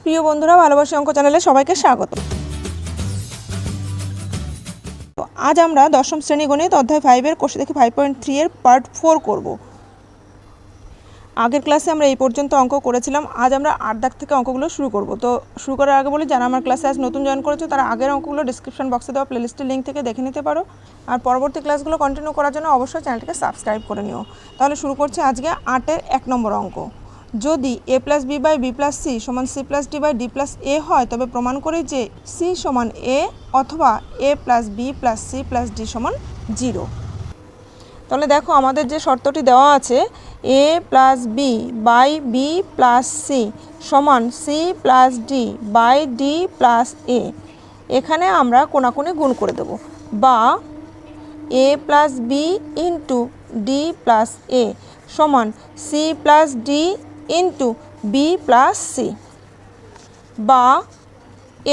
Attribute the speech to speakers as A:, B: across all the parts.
A: প্রিয় বন্ধুরা, ভালোবাসি অঙ্ক চ্যানেলে সবাইকে স্বাগত। আজ আমরা দশম শ্রেণী গণিত অধ্যায় 5-এর কোষে দেখি 5.3 এর পার্ট 4 করব। আগের ক্লাসে আমরা এই পর্যন্ত অঙ্ক করেছিলাম। আজ আমরা 8 দাগ থেকে অঙ্কগুলো শুরু করব। তো শুরু করার আগে বলি, যারা আমার ক্লাসে আজ নতুন জয়েন করেছো তারা আগের অঙ্কগুলো ডিসক্রিপশন বক্সে দেওয়া প্লেলিস্টের লিঙ্ক থেকে দেখে নিতে পারো। আর পরবর্তী ক্লাসগুলো কন্টিনিউ করার জন্য অবশ্যই চ্যানেলটিকে সাবস্ক্রাইব করে নিও। তাহলে শুরু করছি আজকে 8-এর 1 নম্বর অঙ্ক। যদি a plus B by B plus C সমান C plus D by D plus A হয়, তবে প্রমাণ করি যে সি সমান এ অথবা A plus B plus C plus D সমান 0। তাহলে দেখো, আমাদের যে শর্তটি দেওয়া আছে a plus B by B plus C সমান C plus D by D plus A, এখানে আমরা কোনাকুনি গুণ করে দেব, বা a plus B into D plus A সমান C plus D into B plus C, বা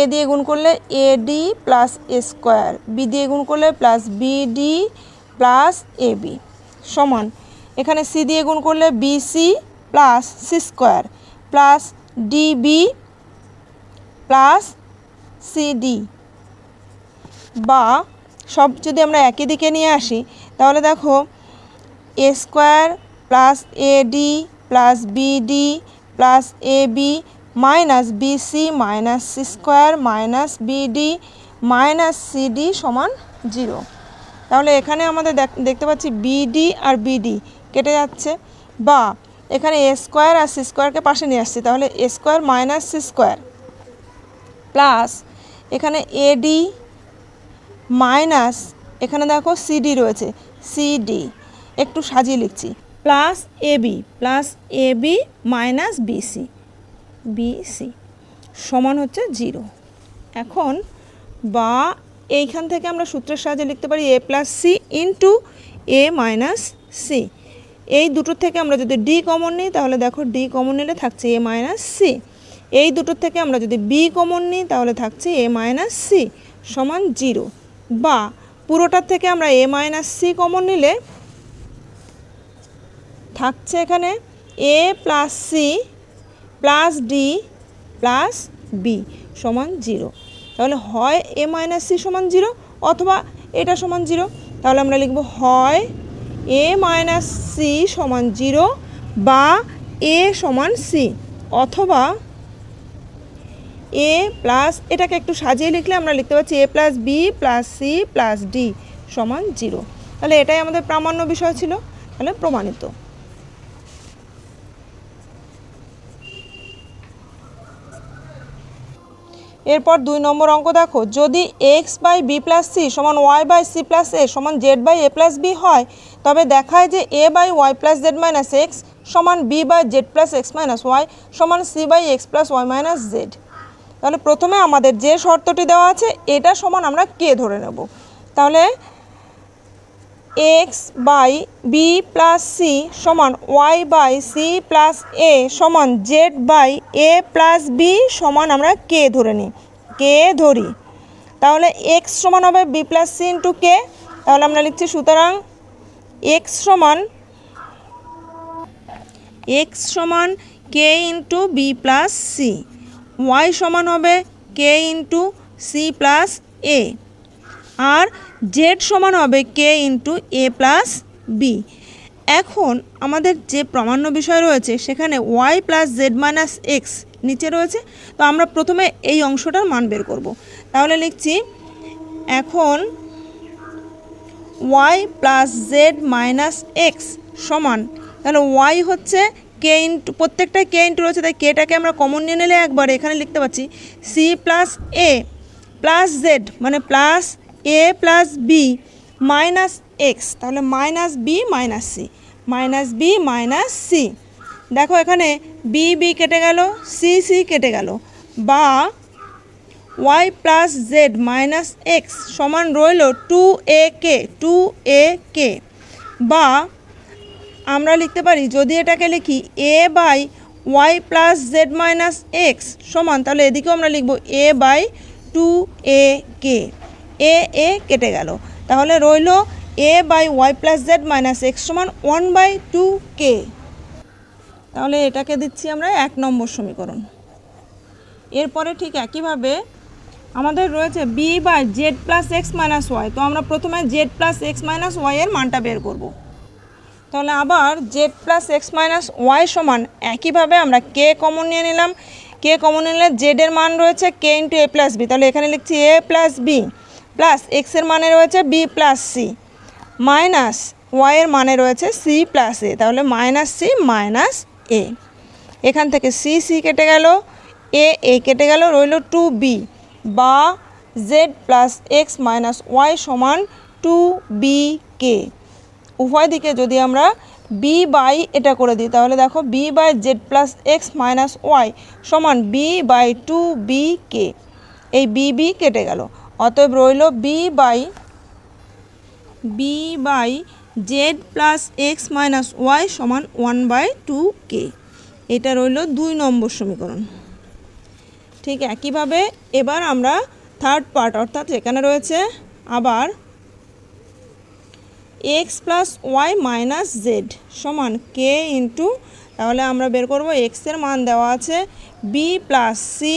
A: এ দিয়ে গুণ করলে A D plus A square, B দিয়ে গুণ করলে plus B D plus A B সমান এখানে সি দিয়ে গুণ করলে B C plus C square plus D B plus C D, বা সব যদি আমরা একই দিকে নিয়ে আসি তাহলে দেখো A square plus A D plus B D plus A B minus B C minus C square minus B D minus C D সমান 0। তাহলে এখানে আমাদের দেখতে পাচ্ছি বিডি আর বিডি কেটে যাচ্ছে, বা এখানে এ স্কোয়ার আর সি স্কোয়ারকে পাশে নিয়ে আসছি, তাহলে A square minus C square plus এখানে এডি মাইনাস এখানে দেখো সিডি রয়েছে, সিডি একটু সাজিয়ে লিখছি, plus AB minus BC BC সমান হচ্ছে 0। এখন বা এইখান থেকে আমরা সূত্রের সাহায্যে লিখতে পারি এ প্লাস সি ইন্টু এ মাইনাস সি। এই দুটোর থেকে আমরা যদি ডি কমন নিই তাহলে দেখো ডি কমন নিলে থাকছে এ মাইনাস সি। এই দুটোর থেকে আমরা যদি বি কমন নিই তাহলে থাকছে এ মাইনাস সি সমান 0, বা পুরোটার থেকে আমরা এ মাইনাস সি কমন নিলে থাকছে এখানে A plus C plus D plus B সমান 0। তাহলে হয় এ মাইনাস সি সমান 0 অথবা এটা সমান 0। তাহলে আমরা লিখব হয় এ মাইনাস সি সমান 0 বা এ সমান সি, অথবা এ প্লাস এটাকে একটু সাজিয়ে লিখলে আমরা লিখতে পাচ্ছি A plus B plus C plus D সমান 0। তাহলে এটাই আমাদের প্রামাণ্য বিষয় ছিল, তাহলে প্রমাণিত। এরপর 2 নম্বর অঙ্ক দেখো, যদি X by B plus C সমান Y by C plus A সমান Z by A plus B হয়, তবে দেখায় যে A by Y plus Z minus X সমান B by Z plus X minus Y সমান C by X plus Y minus Z. তাহলে প্রথমে আমাদের যে শর্তটি দেওয়া আছে এটা সমান আমরা কে ধরে নেব। তাহলে X by B plus C সমান Y by C plus A সমান Z by A plus B সমান আমরা কে ধরে নিই, কে ধরি। তাহলে এক্স সমান হবে B plus C into K, তাহলে আমরা লিখছি সুতরাং এক্স সমান K into B plus C, Y সমান হবে K into C plus A, আর জেড সমান হবে K into A plus B. এখন আমাদের যে প্রামাণ্য বিষয় রয়েছে সেখানে Y plus Z minus X নিচে রয়েছে, তো আমরা প্রথমে এই অংশটার মান বের করব। তাহলে লিখছি এখন Y plus Z minus X সমান, তাহলে ওয়াই হচ্ছে কে ইন্টু, প্রত্যেকটাই কে ইন্টু রয়েছে তাই কেটাকে আমরা কমন নিয়ে নিলে একবার এখানে লিখতে পাচ্ছি C plus A plus Z মানে plus A plus B minus X, তাহলে minus B minus C, minus B minus C. দেখো এখানে বি বি কেটে গেল, সি সি কেটে গেল, বা Y plus Z minus X সমান রইল 2ak, বা আমরা লিখতে পারি যদি এটাকে লিখি A by Y plus Z minus X সমান, তাহলে এদিকেও আমরা লিখব এ বাই 2ak, এ কেটে গেল, তাহলে রইল A by Y plus Z minus X সমান 1/2k। তাহলে এটাকে দিচ্ছি আমরা 1 নম্বর সমীকরণ। এরপরে ঠিক একইভাবে আমাদের রয়েছে B by Z plus X minus Y. তো আমরা প্রথমে Z plus X minus Y এর মানটা বের করব। তাহলে আবার Z plus X minus Y সমান একইভাবে আমরা কে কমন নিয়ে নিলাম। কে কমন নিলে জেডের মান রয়েছে কে ইন্টু এ প্লাস বি, তাহলে এখানে লিখছি এ প্লাস বি প্লাস এক্সের মানে রয়েছে বি প্লাস সি মাইনাস ওয়াইয়ের মানে রয়েছে সি প্লাস এ, তাহলে মাইনাস সি মাইনাস এ। এখান থেকে সি সি কেটে গেল, এ কেটে গেল, রইল টু বি বা Z plus X minus Y সমান টু বি কে। উভয় দিকে যদি আমরা বি বাই এটা করে দিই তাহলে দেখো B by Z plus X minus Y সমান B by two B K. এই বি কেটে গেল, অতএব রইল B by Z plus X minus Y সমান 1/2k। এটা রইল 2 নম্বর সমীকরণ। ঠিক একইভাবে এবার আমরা থার্ড পার্ট অর্থাৎ এখানে রয়েছে আবার X plus Y minus Z সমান কে ইন্টু, তাহলে আমরা বের করব এক্সের মান দেওয়া আছে বি প্লাস সি,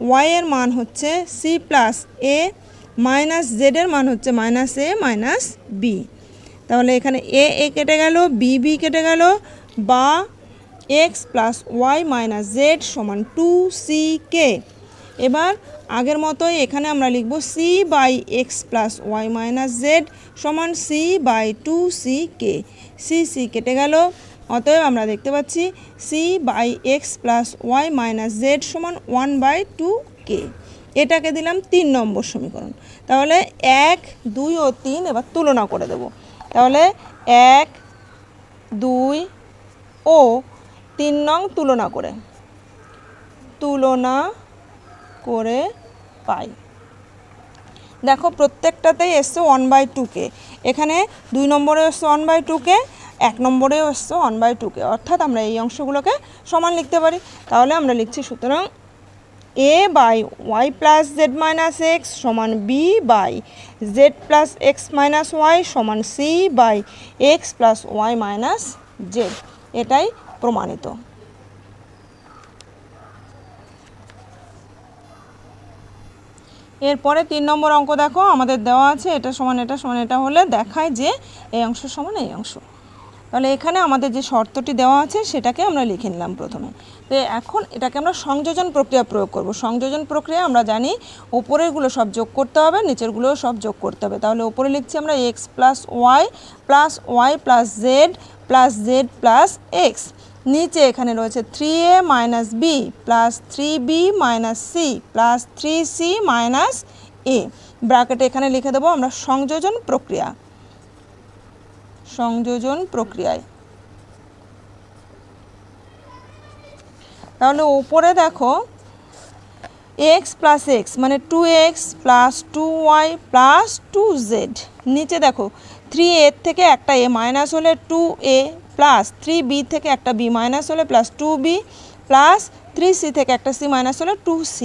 A: ওয়াইয়ের মান হচ্ছে সি প্লাস এ মাইনাস জেডের মান হচ্ছে মাইনাস এ মাইনাস বি। তাহলে এখানে এ কেটে গেল, বি কেটে গেল বা X plus Y minus Z সমান 2ck। এবার আগের মতোই এখানে আমরা লিখব C by X plus Y minus Z সমান সি বাই 2ck। সি কেটে গেল, অতএব আমরা দেখতে পাচ্ছি C by X plus Y minus Z সমান 1/2k। এটাকে দিলাম 3 নম্বর সমীকরণ। তাহলে 1, 2 ও 3 এবার তুলনা করে দেব। তাহলে 1, 2 ও 3 নং তুলনা করে পাই। দেখো প্রত্যেকটাতেই এসছে 1/2k। এখানে 2 নম্বরে এসছে 1/2k, 1 নম্বরেও এসছে 1/2k, অর্থাৎ আমরা এই অংশগুলোকে সমান লিখতে পারি। তাহলে আমরা লিখছি সুতরাং A by Y plus Z minus X সমান B by Z plus X minus Y সমান C by X plus Y minus Z. এটাই প্রমাণিত। এরপরে 3 নম্বর অঙ্ক দেখো আমাদের দেওয়া আছে এটা সমান এটা হলে দেখায় যে এই অংশ সমান এই অংশ। তাহলে এখানে আমাদের যে শর্তটি দেওয়া আছে সেটাকে আমরা লিখে নিলাম প্রথমে। তো এখন এটাকে আমরা সংযোজন প্রক্রিয়া প্রয়োগ করব। সংযোজন প্রক্রিয়া আমরা জানি উপরেরগুলো সব যোগ করতে হবে, নিচেরগুলোও সব যোগ করতে হবে। তাহলে উপরে লিখছি আমরা X plus Y plus Z plus X. নিচে এখানে রয়েছে 3a minus B plus 3b minus C plus 3c minus A. ব্র্যাকেটে এখানে লিখে দেবো আমরা সংযোজন প্রক্রিয়ায়। তাহলে উপরে দেখো এক্স প্লাস এক্স মানে 2x plus 2y plus 2z। নিচে দেখো 3a থেকে একটা a মাইনাস হলে 2a প্লাস 3b থেকে একটা b মাইনাস হলে প্লাস 2b প্লাস 3c থেকে একটা c মাইনাস হলে 2c।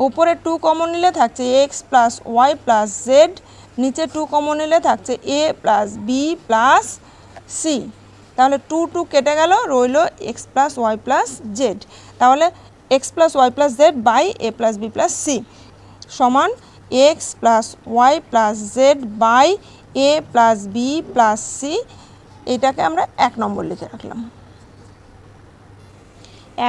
A: উপরে 2 কমন নিলে থাকছে X plus Y plus Z, নিচে 2 কমন নিলে থাকছে a plus B plus C. তাহলে 2 কেটে গেল, রইল X plus Y plus Z. তাহলে X plus Y plus Z by A plus B plus C সমান X plus Y plus Z by A plus B plus C. এটাকে আমরা 1 নম্বর লিখে রাখলাম।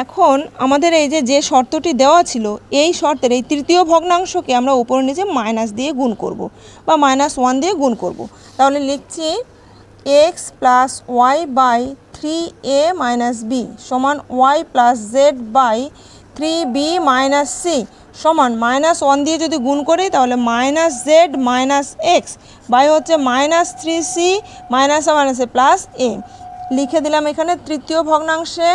A: এখন আমাদের এই যে শর্তটি দেওয়া ছিল এই শর্তের এই তৃতীয় ভগ্নাংশকে আমরা উপর নিচে মাইনাস দিয়ে গুণ করব বা -1 দিয়ে গুণ করব। তাহলে লিখছি X plus Y by 3a minus B সমান Y plus Z by 3b minus C সমান -1 দিয়ে যদি গুণ করি তাহলে minus Z minus X by হচ্ছে minus 3c minus A plus A. লিখে দিলাম এখানে তৃতীয় ভগ্নাংশে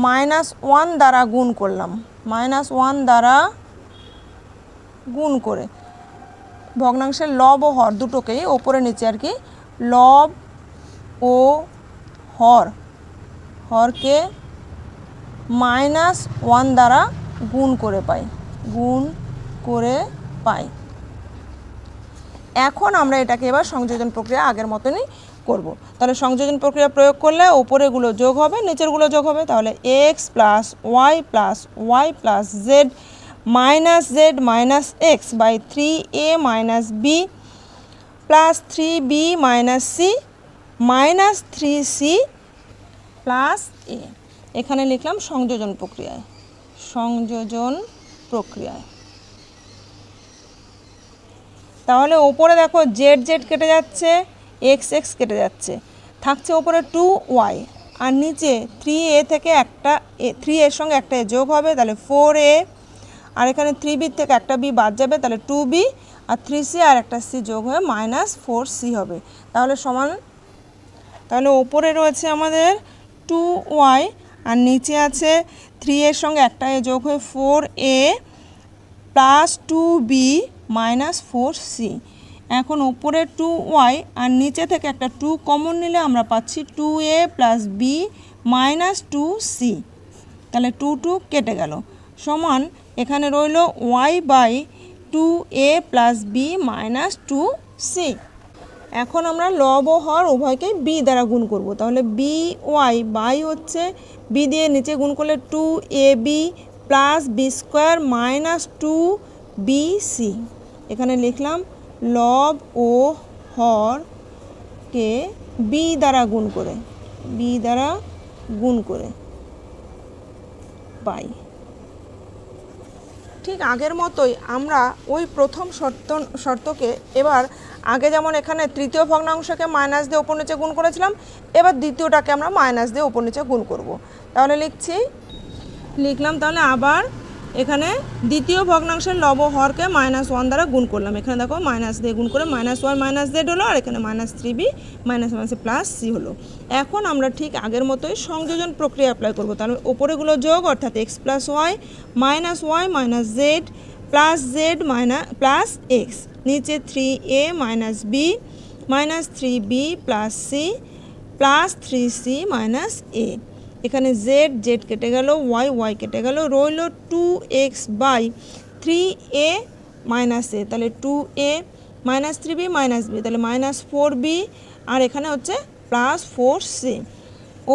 A: -1 দ্বারা গুণ করলাম। -1 দ্বারা গুণ করে ভগ্নাংশের লব ও হর দুটোকেই ওপরে নিচে আর কি লব ও হরকে -1 দ্বারা গুণ করে পাই। এখন আমরা এটাকে এবার সংযোজন প্রক্রিয়া আগের মতনই করব। তাহলে সংযোজন প্রক্রিয়া প্রয়োগ করলে ওপরেগুলো যোগ হবে, নিচেরগুলো যোগ হবে। তাহলে X plus Y plus Z minus X by 3a minus B plus 3b minus C minus 3c plus A. এখানে লিখলাম সংযোজন প্রক্রিয়ায়। তাহলে ওপরে দেখো জেড কেটে যাচ্ছে, এক্স কেটে যাচ্ছে, থাকছে ওপরে 2y আর নিচে 3a থেকে একটা 3 এর সঙ্গে একটা এ যোগ হবে, তাহলে 4a, আর এখানে 3b থেকে একটা b বাদ যাবে, তাহলে 2b, আর 3c আর একটা c যোগ হয়ে -4c হবে। তাহলে ওপরে রয়েছে আমাদের 2y আর নিচে আছে 3 এর সঙ্গে একটা এ যোগ হয়ে 4a প্লাস 2b -4c। এখন ওপরে 2y আর নিচে থেকে একটা 2 কমন নিলে আমরা পাচ্ছি 2a প্লাস b -2c। তাহলে 2 কেটে গেল, সমান এখানে রইল y by 2a plus b -2c। এখন আমরা লব ও হর উভয়কে b দ্বারা গুণ করব। তাহলে by বাই হচ্ছে b দিয়ে নিচে গুণ করলে 2ab plus b square -2bc। এখানে লিখলাম লব ও হরকে b দ্বারা গুণ করে পাই। ঠিক আগের মতোই আমরা ওই প্রথম শর্তকে এবার আগে যেমন এখানে তৃতীয় ভগ্নাংশকে মাইনাস দিয়ে ওপর নিচে গুণ করেছিলাম, এবার দ্বিতীয়টাকে আমরা মাইনাস দিয়ে ওপর নিচে গুণ করব। তাহলে লিখলাম তাহলে আবার এখানে দ্বিতীয় ভগ্নাংশের লব হরকে -1 দ্বারা গুণ করলাম। এখানে দেখো মাইনাস দিয়ে গুণ করে -1 - z হলো, আর এখানে -3b প্লাস c হলো। এখন আমরা ঠিক আগের মতোই সংযোজন প্রক্রিয়া অ্যাপ্লাই করব। তাহলে ওপরেগুলো যোগ, অর্থাৎ x plus Y minus Z plus X, নিচে 3a minus B minus 3b plus C plus 3c minus A. এখানে জেড কেটে গেল, ওয়াই কেটে গেল, রইল 2x বাই 3a মাইনাস এ। তাহলে 2a minus 3b minus B, তাহলে -4b, আর এখানে হচ্ছে +4c।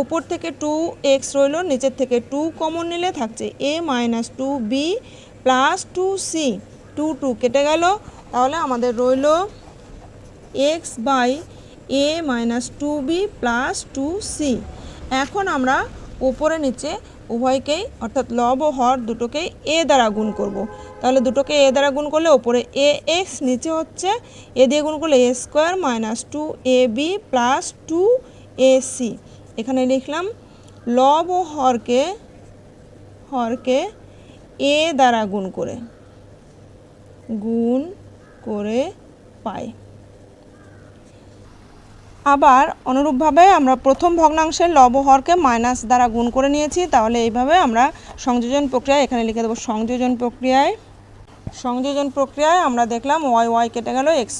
A: ওপর থেকে 2x রইল, নিচের থেকে 2 কমন নিলে থাকছে a minus 2b plus 2c। 2 কেটে গেল, তাহলে আমাদের রইল x by a minus 2b plus 2c। এখন আমরা উপরে নিচে উভয়কেই অর্থাৎ লব ও হর দুটোকেই a দ্বারা গুণ করব। তাহলে দুটোকে a দ্বারা গুণ করলে ওপরে ax, নিচে হচ্ছে a দিয়ে গুণ করলে a square -2ab plus 2ac। এখানে লিখলাম লব ও হরকে a দ্বারা গুণ করে পাই। আবার অনুরূপভাবে আমরা প্রথম ভগ্নাংশের লব ও হরকে মাইনাস দ্বারা গুণ করে নিয়েছি। তাহলে এইভাবে আমরা সংযোজন প্রক্রিয়ায় এখানে লিখে দেবো সংযোজন প্রক্রিয়ায় আমরা দেখলাম ওয়াই কেটে গেল, এক্স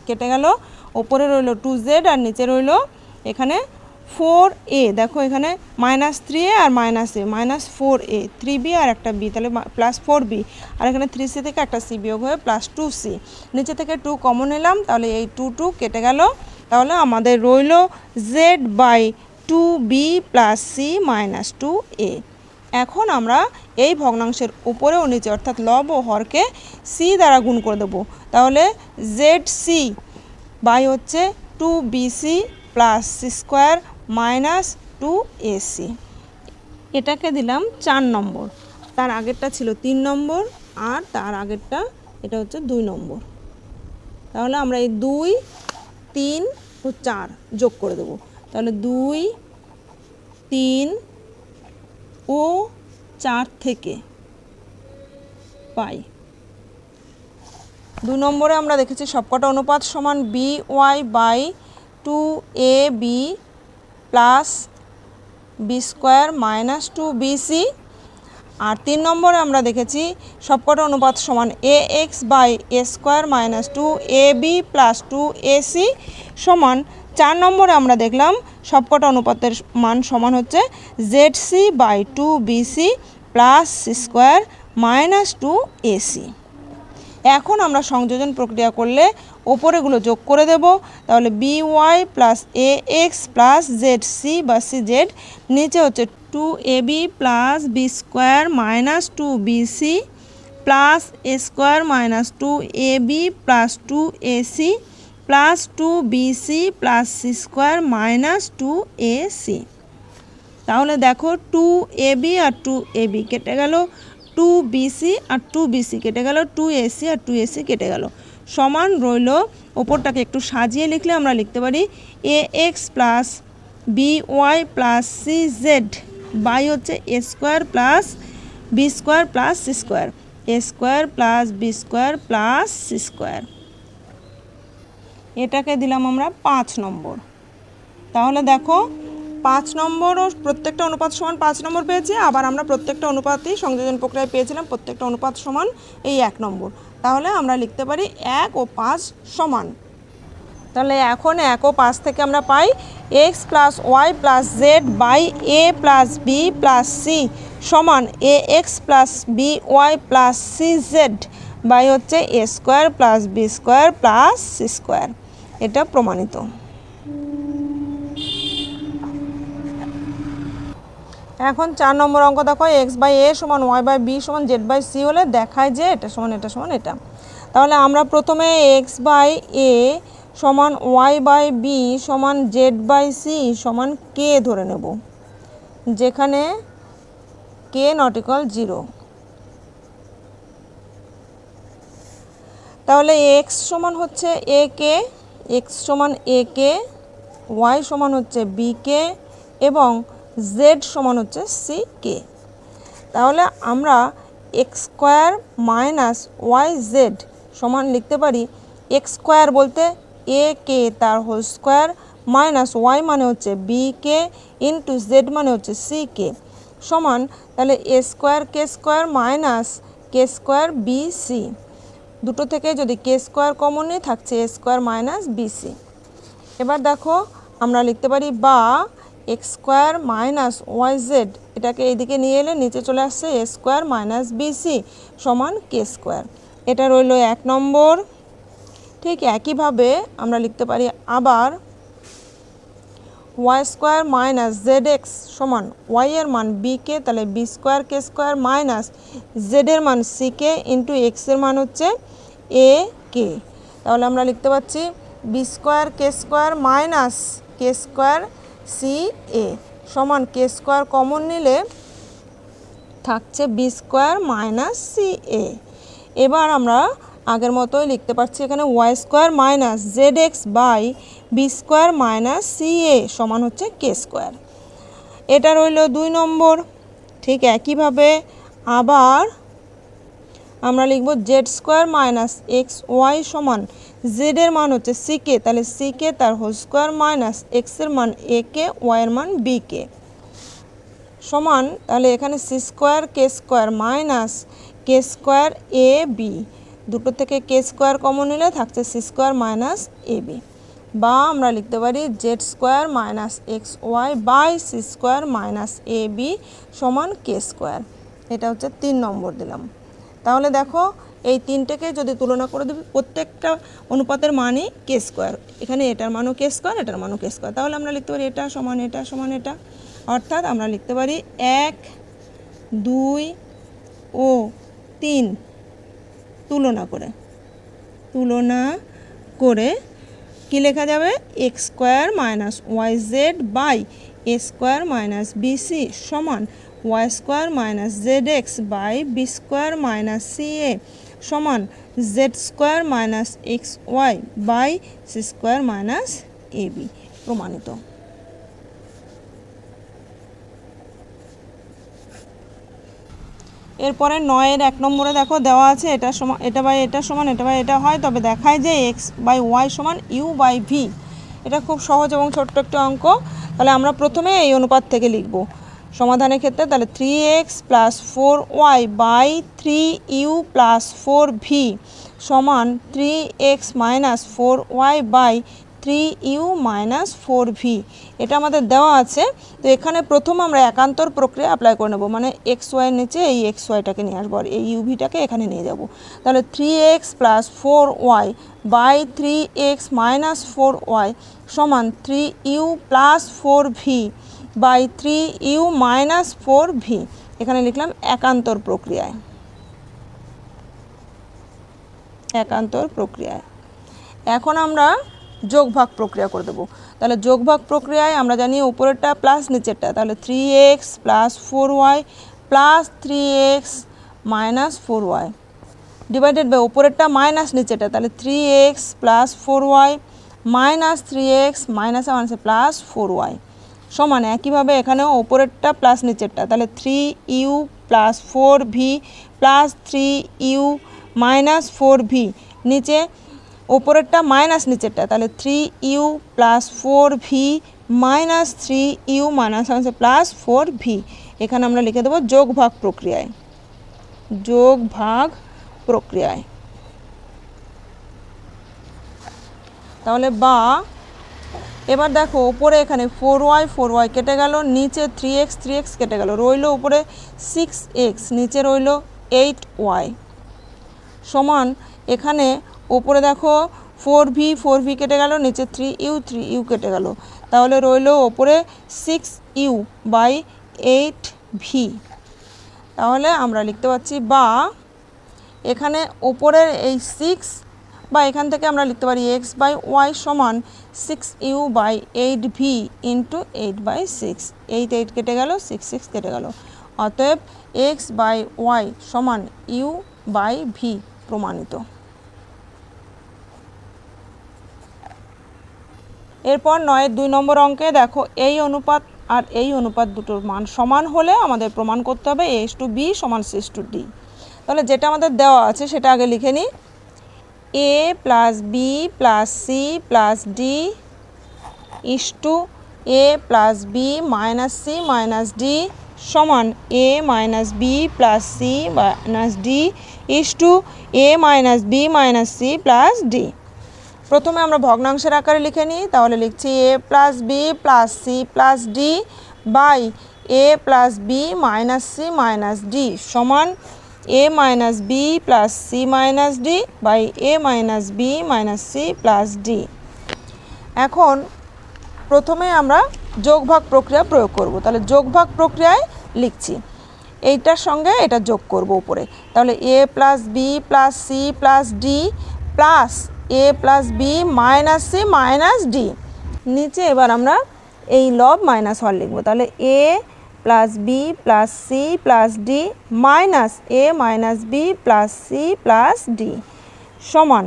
A: কেটে গেল, ওপরে রইল 2z আর নিচে রইল এখানে 4a। দেখো এখানে -3a আর -4a, 3b আর একটা b, তাহলে +4b, আর এখানে 3c থেকে একটা c বিয়োগ হয়ে +2c। নিচে থেকে 2 কমন নিলাম, তাহলে এই 2 কেটে গেল, তাহলে আমাদের রইল z by 2b plus c -2a। এখন আমরা এই ভগ্নাংশের উপরে ও নিচে অর্থাৎ লব ও হরকে c দ্বারা গুণ করে দেবো। তাহলে zc বাই হচ্ছে 2bc plus c square -2ac। এটাকে দিলাম 4 নম্বর, তার আগেরটা ছিল 3 নম্বর, আর তার আগেরটা এটা হচ্ছে 2 নম্বর। তাহলে আমরা এই 2, 3 ও 4 যোগ করে দেবো। তাহলে 2, 3 ও 4 থেকে পাই। 2 নম্বরে আমরা দেখেছি সবকটা অনুপাত সমান by by 2ab plus b square -2bc। আর 3 নম্বরে আমরা দেখেছি সবকটা অনুপাত সমান ax by a square -2ab plus 2ac সমান। 4 নম্বরে আমরা দেখলাম সবকটা অনুপাতের মান সমান হচ্ছে zc by 2bc plus c square -2ac। এখন আমরা সংযোজন প্রক্রিয়া করলে ওপরেগুলো যোগ করে দেব, তাহলে B Y plus A X plus Z C বা সি জেড, নিচে হচ্ছে 2ab plus B square minus 2bc plus A square minus 2ab plus 2ac plus 2bc plus C square minus 2ac। তাহলে দেখো 2ab আর 2ab কেটে গেল, 2bc আর 2bc কেটে গেল, 2ac আর 2ac কেটে গেল, সমান রইল। ওপরটাকে একটু সাজিয়ে লিখলে আমরা লিখতে পারি A X plus B Y plus C Z by হচ্ছে A square plus B square plus C square, A square plus B square plus C square. এটাকে দিলাম আমরা 5 নম্বর। তাহলে দেখো 5 নম্বরও প্রত্যেকটা অনুপাত সমান 5 নম্বর পেয়েছি, আবার আমরা প্রত্যেকটা অনুপাতই সংযোজন প্রক্রিয়ায় পেয়েছিলাম প্রত্যেকটা অনুপাত সমান এই 1 নম্বর। তাহলে আমরা লিখতে পারি 1 ও 5 সমান। তাহলে এখন 1 ও 5 থেকে আমরা পাই X plus Y plus Z by A plus B plus C সমান A X plus B Y plus C Z by হচ্ছে A square plus B square plus C square. এটা প্রমাণিত। এখন 4 নম্বর অঙ্ক দেখো এক্স বাই এ সমান ওয়াই বাই বি সমান Z by C হলে দেখায় যে এটা সমান এটা সমান এটা। তাহলে আমরা প্রথমে এক্স বাই এ সমান ওয়াই বাই বি সমান জেড বাই সি সমান কে ধরে নেব, যেখানে কে নট ইকুয়াল 0। তাহলে এক্স সমান হচ্ছে এ কে, এক্স সমান এ কে, ওয়াই সমান হচ্ছে বি কে এবং জেড সমান হচ্ছে সি কে। তাহলে আমরা X square minus Y Z সমান লিখতে পারি এক্স স্কোয়ার বলতে এ কে তার হোল স্কোয়ার মাইনাস ওয়াই মানে হচ্ছে বি কে ইন্টু জেড মানে হচ্ছে সি কে সমান, তাহলে A square minus K square B C, দুটো থেকে যদি কে স্কোয়ার কমন নিয়ে থাকছে A square minus B C. এবার দেখো আমরা লিখতে পারি বা X square minus Y Z, এটাকে এইদিকে নিয়ে এলে নিচে চলে আসছে এ স্কোয়ার মাইনাস বিসি সমান কে স্কোয়ার। এটা রইল 1 নম্বর। ঠিক একইভাবে আমরা লিখতে পারি আবার Y square minus Z X সমান ওয়াই এর মান বি কে, তাহলে বি স্কোয়ার কে স্কোয়ার মাইনাস জেডের মান সি কে ইন্টু এক্সের মান হচ্ছে এ কে। তাহলে আমরা লিখতে পাচ্ছি B square K square minus K square C A সমান কে স্কোয়ার কমন নিলে থাকছে B square minus C A. এবার আমরা আগের মতোই লিখতে পারছি এখানে Y square minus Z X by B square minus C A সমান হচ্ছে কে স্কোয়ার। এটা রইল 2 নম্বর। ঠিক একইভাবে আবার আমরা লিখব z square minus x y সমান জেডের মান হচ্ছে সি কে, তাহলে সি কে তার হোল স্কোয়ার মাইনাস এক্সের মান এ কে ওয়াইয়ের মান বি কে সমান, তাহলে এখানে c square K square minus K square a b, দুটো থেকে কে স্কোয়ার কমন নিলে থাকছে সি স্কোয়ার মাইনাস এ বি, বা আমরা লিখতে পারি z square minus x Y by C square minus A B সমান কে স্কোয়ার। এটা হচ্ছে 3 নম্বর দিলাম। তাহলে দেখো এই তিনটেকে যদি তুলনা করে দেবে প্রত্যেকটা অনুপাতের মানই কে স্কোয়ার, এখানে এটার মানও কে স্কোয়ার এটার মানও কে স্কোয়ার, তাহলে আমরা লিখতে পারি এটা সমান এটা সমান এটা, অর্থাৎ আমরা লিখতে পারি 1 2 ও 3 তুলনা করে কি লেখা যাবে X square minus Y Z by A square minus B C সমান Y square minus Z X by B square minus C A সমান Z square minus x Y by C square minus A B প্রমাণিত। এরপরে 9-এর 1 নম্বরে দেখো দেওয়া আছে এটা সমান এটা বাই এটা সমান এটা বাই এটা হয়, তবে দেখায় যে এক্স বাই ওয়াই সমান ইউ বাই ভি। এটা খুব সহজ এবং ছোট্ট একটা অঙ্ক। তাহলে আমরা প্রথমে এই অনুপাত থেকে লিখব সমাধানের ক্ষেত্রে, তাহলে 3x plus 4y by 3u plus 4v সমান 3x minus 4y by 3u minus 4v, এটা আমাদের দেওয়া আছে। তো এখানে প্রথম আমরা একান্তর প্রক্রিয়া অ্যাপ্লাই করে নেব, মানে এক্স ওয়াইয়ের নিচে এই এক্স ওয়াইটাকে নিয়ে আসবো আর এই ইউভিটাকে এখানে নিয়ে যাব। তাহলে 3x plus 4y by 3x minus 4y সমান 3u plus 4v by 3u minus 4v, এখানে লিখলাম একান্তর প্রক্রিয়ায়। একান্তর প্রক্রিয়ায় এখন আমরা যোগভাগ প্রক্রিয়া করে দেবো। তাহলে যোগভাগ প্রক্রিয়ায় আমরা জানি উপরেরটা প্লাস নিচেরটা, তাহলে 3x plus 4y plus 3x minus 4y divided by উপরেরটা মাইনাস নিচেরটা, তাহলে 3x plus 4y minus 3x minus মাইনাসে প্লাস 4y সমান একইভাবে এখানেও উপরেরটা প্লাস নিচেরটা, তাহলে 3u plus 4v plus 3u minus 4v, নিচে উপরেরটা মাইনাস নিচেরটা, তাহলে 3u plus 4v minus 3u minus আছে প্লাস 4v, এখানে আমরা লিখে দেবো যোগভাগ প্রক্রিয়ায়। যোগভাগ প্রক্রিয়ায় তাহলে বা এবার দেখো উপরে এখানে 4y কেটে গেল, নিচে 3x কেটে গেল, রইল উপরে 6x, নিচে রইল 8y সমান এখানে উপরে দেখো 4v কেটে গেল, নিচে 3u কেটে গেল, তাহলে রইল ওপরে 6u বাই 8v। তাহলে আমরা লিখতে পাচ্ছি বা এখানে ওপরের এই 6 বা এখান থেকে আমরা লিখতে পারি x বাই ওয়াই সমান 6u বাই 8v ইন্টু 8/6, 8 কেটে গেল, 6 কেটে গেল, অতএব x বাই ওয়াই সমান u বাই v প্রমাণিত। এরপর 9-এর 2 নম্বর অঙ্কে দেখো এই অনুপাত আর এই অনুপাত দুটোর মান সমান হলে আমাদের প্রমাণ করতে হবে a/b সমান c/d। তাহলে যেটা আমাদের দেওয়া আছে সেটা আগে লিখে নিই, a plus B plus C plus d is to a plus B minus C minus d সমান a minus B plus c minus d is to a minus B minus C plus d. প্রথমে আমরা ভগ্নাংশের আকারে লিখে নিই, তাহলে লিখছি a plus B plus C plus D by a plus B minus C minus d সমান a minus B plus c minus d by a minus B minus C plus d. এখন প্রথমে আমরা যোগভাগ প্রক্রিয়া প্রয়োগ করব, তাহলে যোগভাগ প্রক্রিয়ায় লিখছি এইটার সঙ্গে এটা যোগ করব উপরে, তাহলে a plus B plus C plus D plus a plus B minus C minus d, নিচে এবার আমরা এই লব মাইনাস হর লিখব, তাহলে a plus B plus C plus d minus a minus B plus C plus D সমান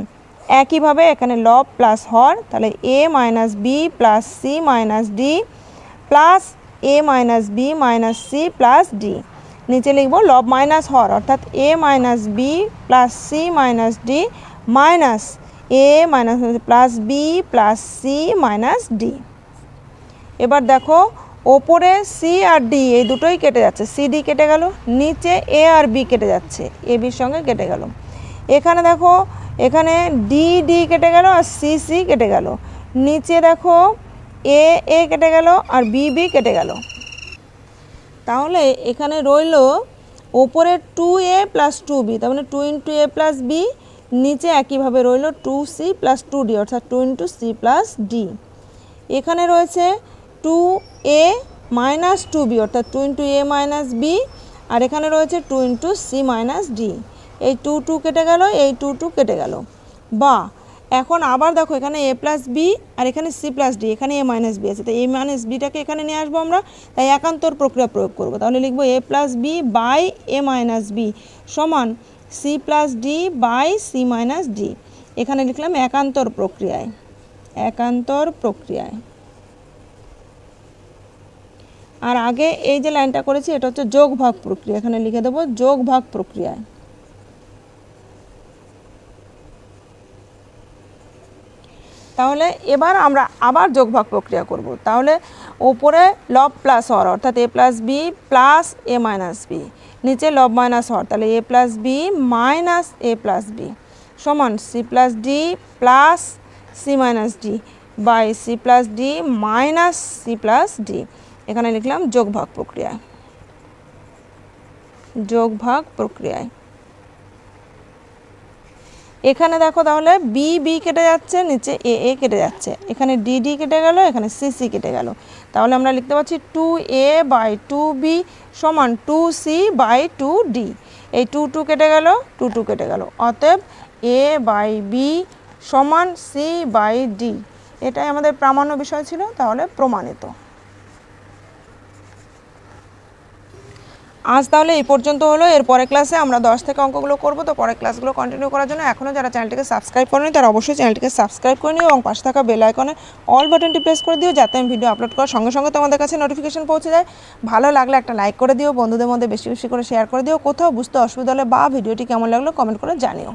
A: একইভাবে এখানে লব প্লাস হর, তাহলে a minus B plus c minus d plus a minus B minus C plus d, নিচে লিখব লব minus হর অর্থাৎ a minus B plus c minus d minus a minus plus B plus c minus d. এবার দেখো ওপরে C আর D এই দুটোই কেটে যাচ্ছে, সি ডি কেটে গেল, নিচে এ আর বি কেটে যাচ্ছে, এ বির সঙ্গে কেটে গেল, এখানে দেখো এখানে ডি ডি কেটে গেল আর সি সি কেটে গেল, নিচে দেখো এ এ কেটে গেল আর বি বি কেটে গেল, তাহলে এখানে রইল ওপরে 2a প্লাস 2b, তার মানে 2 ইন্টু এ প্লাস বি, নিচে একইভাবে রইল 2c প্লাস 2d অর্থাৎ 2 ইন্টু সি প্লাস ডি। এখানে রয়েছে 2a মাইনাস 2b অর্থাৎ 2 ইন্টু এ মাইনাস বি, আর এখানে রয়েছে 2 ইন্টু সি মাইনাস ডি, এই 2 কেটে গেল, এই 2 কেটে গেল। বা এখন আবার দেখো এখানে a প্লাস বি আর এখানে সি প্লাস ডি, এখানে এ মাইনাস বি আছে, তাই এ মাইনাস বিটাকে এখানে নিয়ে আসবো আমরা, তাই একান্তর প্রক্রিয়া প্রয়োগ করব, তাহলে লিখবো a plus B by A minus B সমান C plus D by C minus D, এখানে লিখলাম একান্তর প্রক্রিয়ায়। একান্তর প্রক্রিয়ায় আর আগে এই যে লাইনটা করেছি এটা হচ্ছে যোগভাগ প্রক্রিয়া, এখানে লিখে দেবো যোগভাগ প্রক্রিয়ায়। তাহলে এবার আমরা আবার যোগভাগ প্রক্রিয়া করব, তাহলে ওপরে লব প্লাস হর অর্থাৎ a plus B plus a minus b, নিচে লব মাইনাস হর, তাহলে a plus B minus A plus B সমান C plus D plus c minus d, by C plus d minus C plus d, এখানে লিখলাম যোগ ভাগ প্রক্রিয়ায়, যোগ ভাগ প্রক্রিয়ায়। এখানে দেখো তাহলে বি বি কেটে যাচ্ছে, নিচে এ এ কেটে যাচ্ছে, এখানে ডি ডি কেটে গেল, এখানে সি সি কেটে গেল। তাহলে আমরা লিখতে পাচ্ছি 2a বাই 2b সমান 2c বাই 2d। এই 2 2 কেটে গেল, 2 2 কেটে গেল, অতএব a বাই বি সমান c বাই d। এটাই আমাদের প্রামাণ্য বিষয় ছিল, তাহলে প্রমাণিত। আজ তাহলে এই পর্যন্ত হলো। এর পরের ক্লাসে আমরা 10 থেকে অঙ্কগুলো করব। তো পরের ক্লাসগুলো কন্টিনিউ করার জন্য এখনও যারা চ্যানেলটিকে সাবস্ক্রাইব করেনি তারা অবশ্যই চ্যানেলটিকে সাবস্ক্রাইব করে নিও এবং পাশে থাকা বেল আইকনে অল বাটনটি প্রেস করে দিও, যাতে আমি ভিডিও আপলোড করার সঙ্গে সঙ্গে তোমাদের কাছে নোটিফিকেশন পৌঁছে যায়। ভালো লাগলে একটা লাইক করে দিও, বন্ধুদের মধ্যে বেশি বেশি করে শেয়ার করে দিও। কোথাও বুঝতে অসুবিধা হলে বা ভিডিওটি কেমন লাগলো কমেন্ট করে জানিও।